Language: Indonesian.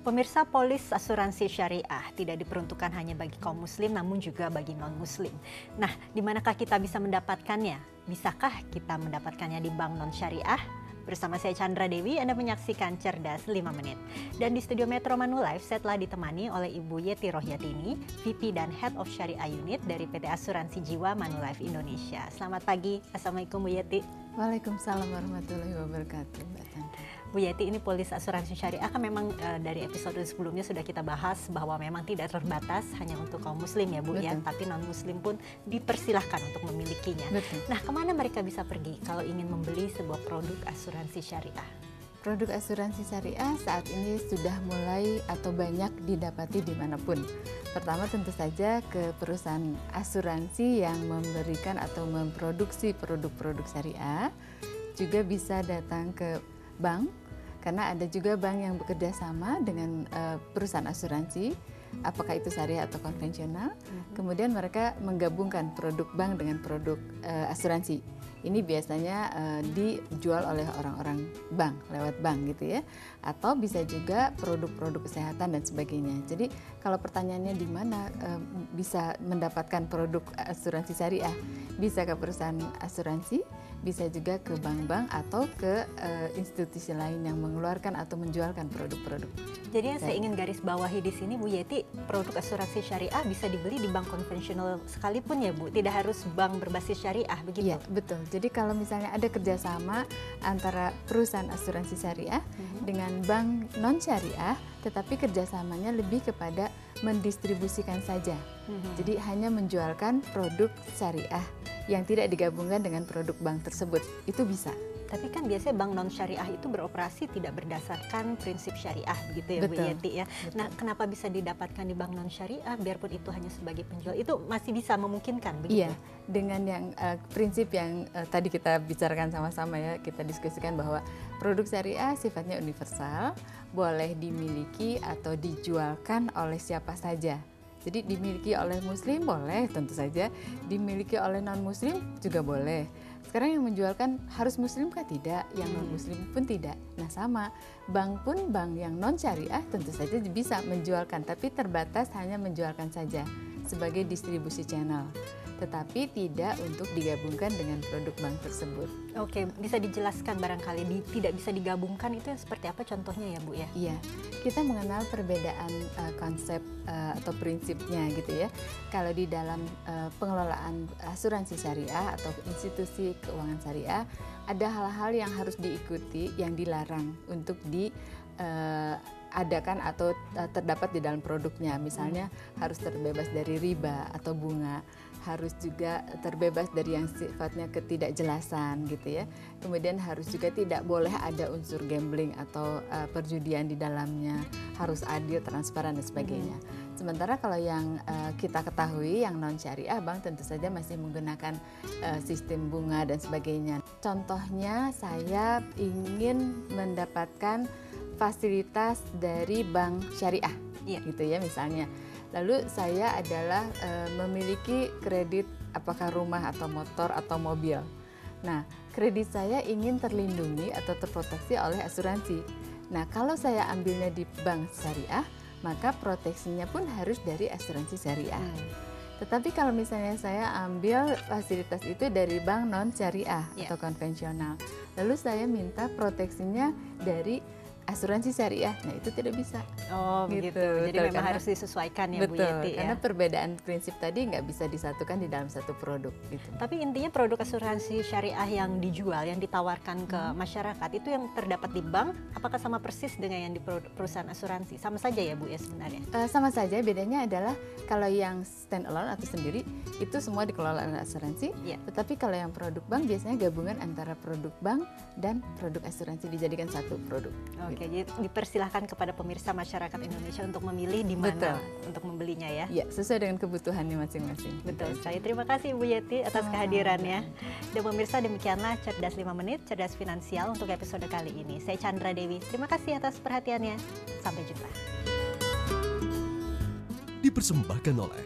Pemirsa, polis asuransi syariah tidak diperuntukkan hanya bagi kaum muslim namun juga bagi non-muslim. Nah, di manakah kita bisa mendapatkannya? Bisakah kita mendapatkannya di bank non-syariah? Bersama saya Chandra Dewi, Anda menyaksikan Cerdas 5 Menit. Dan di studio Metro Manulife, saya telah ditemani oleh Ibu Yeti Rohyatini, VP dan Head of Syariah Unit dari PT Asuransi Jiwa Manulife Indonesia. Selamat pagi, Assalamualaikum Bu Yeti. Waalaikumsalam warahmatullahi wabarakatuh, Mbak Chandra. Bu Yeti, ini polis asuransi syariah kan memang dari episode sebelumnya sudah kita bahas bahwa memang tidak terbatas hanya untuk kaum muslim ya Bu. Betul. Ya, tapi non muslim pun dipersilahkan untuk memilikinya. Betul. Nah, kemana mereka bisa pergi kalau ingin membeli sebuah produk asuransi syariah? Produk asuransi syariah saat ini sudah mulai atau banyak didapati dimanapun. Pertama tentu saja ke perusahaan asuransi yang memberikan atau memproduksi produk-produk syariah. Juga bisa datang ke bank, karena ada juga bank yang bekerja sama dengan perusahaan asuransi, apakah itu syariah atau konvensional. Kemudian mereka menggabungkan produk bank dengan produk asuransi. Ini biasanya dijual oleh orang-orang bank, lewat bank gitu ya. Atau bisa juga produk-produk kesehatan dan sebagainya. Jadi kalau pertanyaannya di mana bisa mendapatkan produk asuransi syariah, bisa ke perusahaan asuransi, bisa juga ke bank-bank atau ke institusi lain yang mengeluarkan atau menjualkan produk-produk. Jadi yang saya ingin garis bawahi di sini Bu Yeti, produk asuransi syariah bisa dibeli di bank konvensional sekalipun ya Bu, tidak harus bank berbasis syariah begitu? Iya, betul. Jadi kalau misalnya ada kerjasama antara perusahaan asuransi syariah dengan bank non syariah, tetapi kerjasamanya lebih kepada mendistribusikan saja. Jadi hanya menjualkan produk syariah yang tidak digabungkan dengan produk bank tersebut, itu bisa. Tapi kan biasanya bank non syariah itu beroperasi tidak berdasarkan prinsip syariah begitu ya. Betul, Bu Yeti ya. Betul. Nah, kenapa bisa didapatkan di bank non syariah biarpun itu hanya sebagai penjual, itu masih bisa memungkinkan begitu? Iya, dengan yang prinsip yang tadi kita bicarakan sama-sama ya, kita diskusikan bahwa produk syariah sifatnya universal, boleh dimiliki atau dijualkan oleh siapa saja. Jadi dimiliki oleh muslim boleh, tentu saja dimiliki oleh non muslim juga boleh. Sekarang yang menjualkan harus muslim kah? Tidak, yang non muslim pun tidak. Nah sama, bank pun bank yang non syariah tentu saja bisa menjualkan, tapi terbatas hanya menjualkan saja sebagai distribusi channel, tetapi tidak untuk digabungkan dengan produk bank tersebut. Oke, bisa dijelaskan barangkali tidak bisa digabungkan itu yang seperti apa contohnya ya Bu ya? Iya, kita mengenal perbedaan konsep atau prinsipnya gitu ya. Kalau di dalam pengelolaan asuransi syariah atau institusi keuangan syariah, ada hal-hal yang harus diikuti yang dilarang untuk adakan atau terdapat di dalam produknya. Misalnya harus terbebas dari riba atau bunga, harus juga terbebas dari yang sifatnya ketidakjelasan gitu ya. Kemudian harus juga tidak boleh ada unsur gambling atau perjudian di dalamnya, harus adil, transparan dan sebagainya. Sementara kalau yang kita ketahui yang non syariah, bank tentu saja masih menggunakan sistem bunga dan sebagainya. Contohnya saya ingin mendapatkan fasilitas dari bank syariah, gitu ya misalnya. Lalu saya adalah memiliki kredit apakah rumah atau motor atau mobil. Nah, kredit saya ingin terlindungi atau terproteksi oleh asuransi. Nah, kalau saya ambilnya di bank syariah, maka proteksinya pun harus dari asuransi syariah. Tetapi kalau misalnya saya ambil fasilitas itu dari bank non syariah atau konvensional, lalu saya minta proteksinya dari asuransi syariah, nah itu tidak bisa. Oh gitu, jadi memang harus disesuaikan ya Bu Yeti ya. Karena perbedaan prinsip tadi nggak bisa disatukan di dalam satu produk gitu. Tapi intinya produk asuransi syariah yang dijual, yang ditawarkan ke masyarakat itu yang terdapat di bank, apakah sama persis dengan yang di perusahaan asuransi? Sama saja ya Bu ya sebenarnya? Sama saja, bedanya adalah kalau yang stand alone atau sendiri itu semua dikelola oleh asuransi, tetapi kalau yang produk bank biasanya gabungan antara produk bank dan produk asuransi dijadikan satu produk. Oke, jadi dipersilahkan kepada pemirsa masyarakat Indonesia untuk memilih di mana untuk membelinya ya? Iya, sesuai dengan kebutuhannya masing-masing. Betul sekali. Terima kasih Bu Yeti atas kehadirannya. Dan pemirsa, demikianlah Cerdas 5 Menit, Cerdas Finansial untuk episode kali ini. Saya Chandra Dewi, terima kasih atas perhatiannya. Sampai jumpa. Dipersembahkan oleh